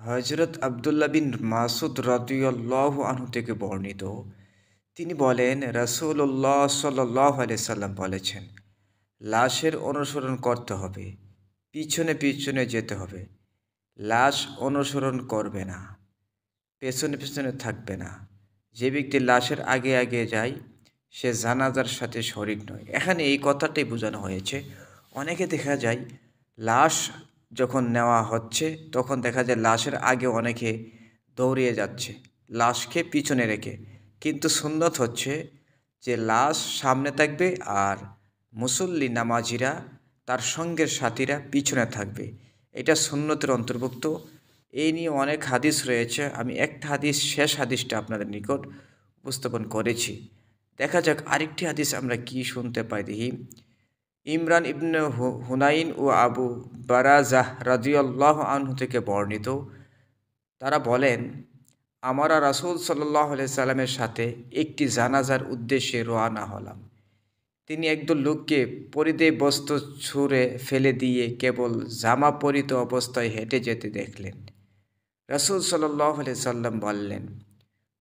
হযরত আব্দুল্লাহ বিন মাসউদ রাদিয়াল্লাহু আনহু থেকে বর্ণিত, তিনি বলেন, রাসূলুল্লাহ সাল্লাল্লাহু আলাইহি সাল্লাম বলেছেন, লাশের অনুসরণ করতে হবে, পিছনে পিছনে যেতে হবে। লাশ অনুসরণ করবে না, পেছনে পেছনে থাকবে না। যে ব্যক্তি লাশের আগে আগে যায় সে জানাজার সাথে শরিক নয়। এখানে এই কথাটাই বোঝানো হয়েছে। অনেকে দেখা যায় লাশ যখন নেওয়া হচ্ছে তখন দেখা যায় লাশের আগে অনেকে দৌড়িয়ে যাচ্ছে লাশকে পিছনে রেখে, কিন্তু সুন্নত হচ্ছে যে লাশ সামনে থাকবে আর মুসল্লি নামাজিরা তার সঙ্গের সাথীরা পিছনে থাকবে। এটা সুন্নতের অন্তর্ভুক্ত। এই নিয়ে অনেক হাদিস রয়েছে। আমি একটা হাদিস, শেষ হাদিসটা আপনাদের নিকট উপস্থাপন করেছি। দেখা যাক আরেকটি হাদিস আমরা কি শুনতে পাই দেখি। ইমরান ইবনে হুনাইন ও আবু বারাজাহ রাদিয়াল্লাহু আনহু থেকে বর্ণিত, তারা বলেন, আমরা রাসূল সাল্লাল্লাহু আলাইহি সাল্লামের সাথে একটি জানাজার উদ্দেশ্যে রওনা হলাম। তিনি একদল লোককে পরিধেয় বস্ত্র ছুঁড়ে ফেলে দিয়ে কেবল জামা পরিত অবস্থায় হেঁটে যেতে দেখলেন। রাসূল সাল্লাল্লাহু আলাইহি সাল্লাম বললেন,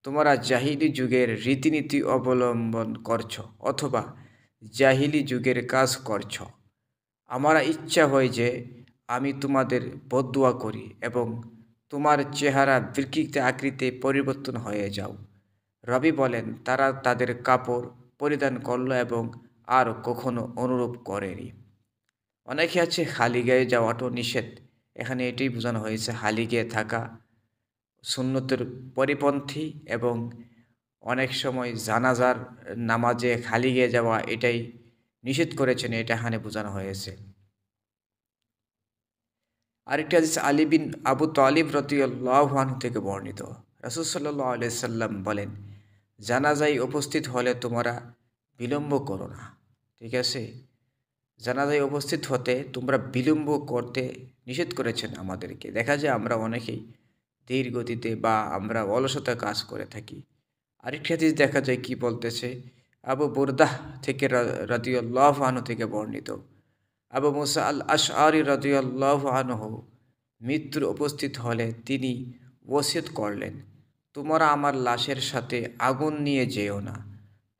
তোমরা জাহিলি যুগের রীতিনীতি অবলম্বন করছ অথবা জাহিলি যুগের কাজ করছ। আমার ইচ্ছা হয় যে আমি তোমাদের বদদুয়া করি এবং তোমার চেহারা বিকৃত আকৃতি পরিবর্তন হয়ে যাও। রবি বলেন, তারা তাদের কাপড় পরিধান করল এবং আর কখনো অনুরূপ করেনি। অনেকে আছে খালি গায়ে যাওয়াটাও নিষেধ। এখানে এটাই বোঝানো হয়েছে, খালি গায়ে থাকা সুন্নতের পরিপন্থী এবং অনেক সময় জানাজার নামাজে খালি গায়ে যাওয়া এটাই নিষেধ করেছেন, এটা এখানে বোঝানো হয়েছে। আরেকটি হাদিস আলী বিন আবু তালিব রাদিয়াল্লাহু আনহু থেকে বর্ণিত, রাসূল সাল্লাল্লাহু আলাইহি সাল্লাম বলেন, জানাজায় উপস্থিত হলে তোমরা বিলম্ব করো না। ঠিক আছে, জানাজায় উপস্থিত হতে তোমরা বিলম্ব করতে নিষেধ করেছেন আমাদেরকে। দেখা যায় আমরা অনেকেই ধীর গতিতে বা আমরা অলসতা কাজ করে থাকি। আরেকটি হাদিস দেখা যায় কি বলতেছে, আবু বুরদাহ থেকে রাদিয়াল্লাহু আনহু থেকে বর্ণিত, আবু মুসা আল আশআরী রাদিয়াল্লাহু আনহু মৃত্যুর উপস্থিত হলে তিনি ওসিয়ত করলেন, তোমরা আমার লাশের সাথে আগুন নিয়ে যেও না।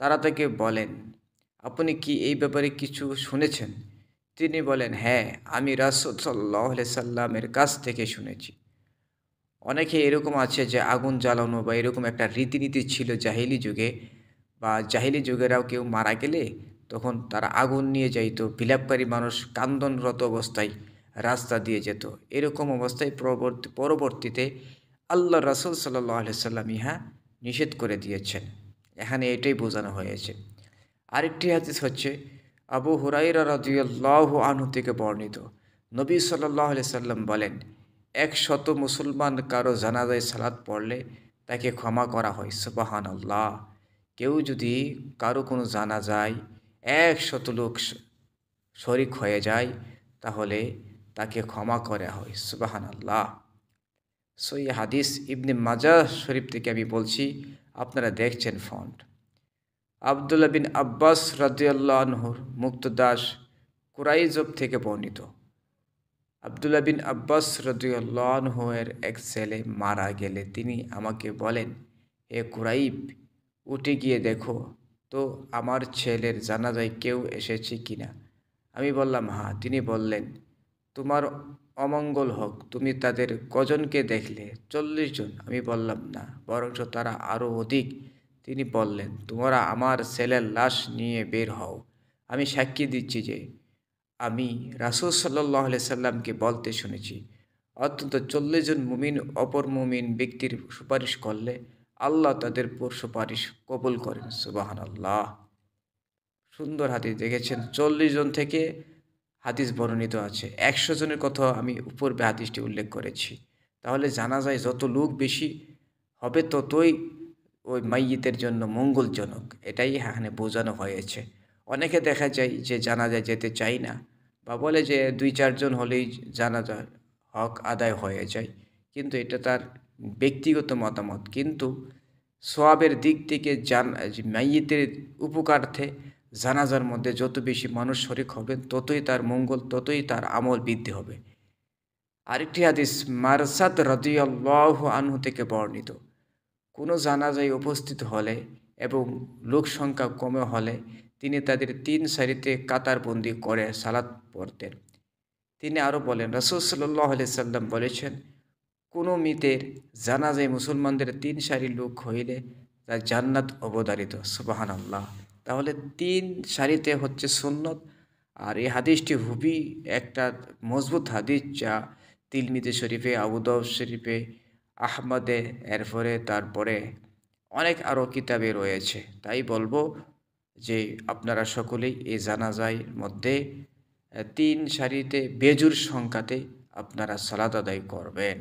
তারা তাকে বলেন, আপনি কি এই ব্যাপারে কিছু শুনেছেন? তিনি বলেন, হ্যাঁ, আমি রাসূল সাল্লাল্লাহু আলাইহি সাল্লামের কাছ থেকে শুনেছি। অনেকে এরকম আছে যে আগুন জ্বালানো বা এরকম একটা রীতিনীতি ছিল জাহিলি যুগে, বা জাহিলি যুগেরাও কেউ মারা গেলে তখন তারা আগুন নিয়ে যাইতো, বিলাপকারী মানুষ কান্দনরত অবস্থায় রাস্তা দিয়ে যেত। এরকম অবস্থায় পরবর্তীতে আল্লাহ রাসূল সাল্লাল্লাহু আলাইহি সাল্লাম ইহা নিষেধ করে দিয়েছেন। এখানে এটাই বোঝানো হয়েছে। আরেকটি হাদিস হচ্ছে আবু হুরায়রা রাদিয়াল্লাহু আনহু থেকে বর্ণিত, নবী সাল্লাল্লাহু আলাইহি সাল্লাম বলেন, 100 মুসলমান কারো জানাজায় সালাত পড়লে তাকে ক্ষমা করা হয়। সুবহানাল্লাহ। কেউ যদি কারো কোনো জানাজায় 100 লোক শরিক হয়ে যায় তাহলে তাকে ক্ষমা করা হয়। সুবহানাল্লাহ। সহিহ হাদিস ইবনে মাজাহ শরীফ থেকে আমি বলছি, আপনারা দেখছেন ফন্ট। আব্দুল্লাহ বিন আব্বাস রাদিয়াল্লাহু আনহুর মুক্তদাস কুরাইজব থেকে বর্ণিত, আব্দুল্লাহ বিন আব্বাস রাদিয়াল্লাহু আনহু এর এক ছেলে মারা গেলে তিনি আমাকে বলেন, হে কুরাইব, উঠে গিয়ে দেখো তো আমার ছেলের জানাজায় কেউ এসেছে কিনা। আমি বললাম, হ্যাঁ। তিনি বললেন, তোমার অমঙ্গল হোক, তুমি তাদের কজনকে দেখলে? 40 জন। আমি বললাম, না, বরঞ্চ তারা আরও অধিক। তিনি বললেন, তোমরা আমার ছেলের লাশ নিয়ে বের হও। আমি সাক্ষী দিচ্ছি যে আমি রাসূল সাল্লাল্লাহু আলাইহি সাল্লামকে বলতে শুনেছি, অন্তত 40 জন মুমিন অপর মুমিন ব্যক্তির সুপারিশ করলে আল্লাহ তাদের সুপারিশ কবুল করেন। সুবহানাল্লাহ। সুন্দর হাদিস দেখেছেন, 40 জন থেকে হাদিস বর্ণিত আছে। 100 জনের কথা আমি পূর্বে হাদিসটি উল্লেখ করেছি। তাহলে জানাজায় যত লোক বেশি হবে ততই ওই মাইয়িতের জন্য মঙ্গলজনক। এটাই এখানে বোঝানো হয়েছে। অনেকে দেখা যায় যে জানাজায় যেতে চায় না বা বলে যে 2-4 জন হলেই জানাজার হক আদায় হয়ে যায়। কিন্তু এটা তার ব্যক্তিগত মতামত। কিন্তু সওয়াবের দিক থেকে মাইয়িতের উপকারার্থে জানাজার মধ্যে যত বেশি মানুষ শরিক হবেন ততই তার মঙ্গল, ততই তার আমল বৃদ্ধি হবে। আরেকটি হাদিস মারসাদ রাদিয়াল্লাহু আনহু থেকে বর্ণিত, কোনো জানাজায় উপস্থিত হলে এবং লোক সংখ্যা কমে হলে তিনি তাদের 3 সারিতে কাতারবন্দি করে সালাত পড়তেন। তিনি আরও বলেন, রাসূল সাল্লাল্লাহু আলাইহি সাল্লাম বলেছেন, কোনো মৃতের জানাজায় মুসলমানদের 3 সারি লোক হইলে তার জান্নাত অবধারিত। সুবহানাল্লাহ। তাহলে 3 সারিতে হচ্ছে সুন্নত। আর এই হাদিসটি খুবই একটা মজবুত হাদিস, যা তিরমিজি শরীফে, আবু দাউদ শরীফে, আহমদে, এরপরে তারপরে অনেক আরও কিতাবে রয়েছে। তাই বলবো যে আপনারা সকলেই এই জানাজার মধ্যে 3 সারিতে বেজুর সংখ্যাতে আপনারা সালাত আদায় করবেন।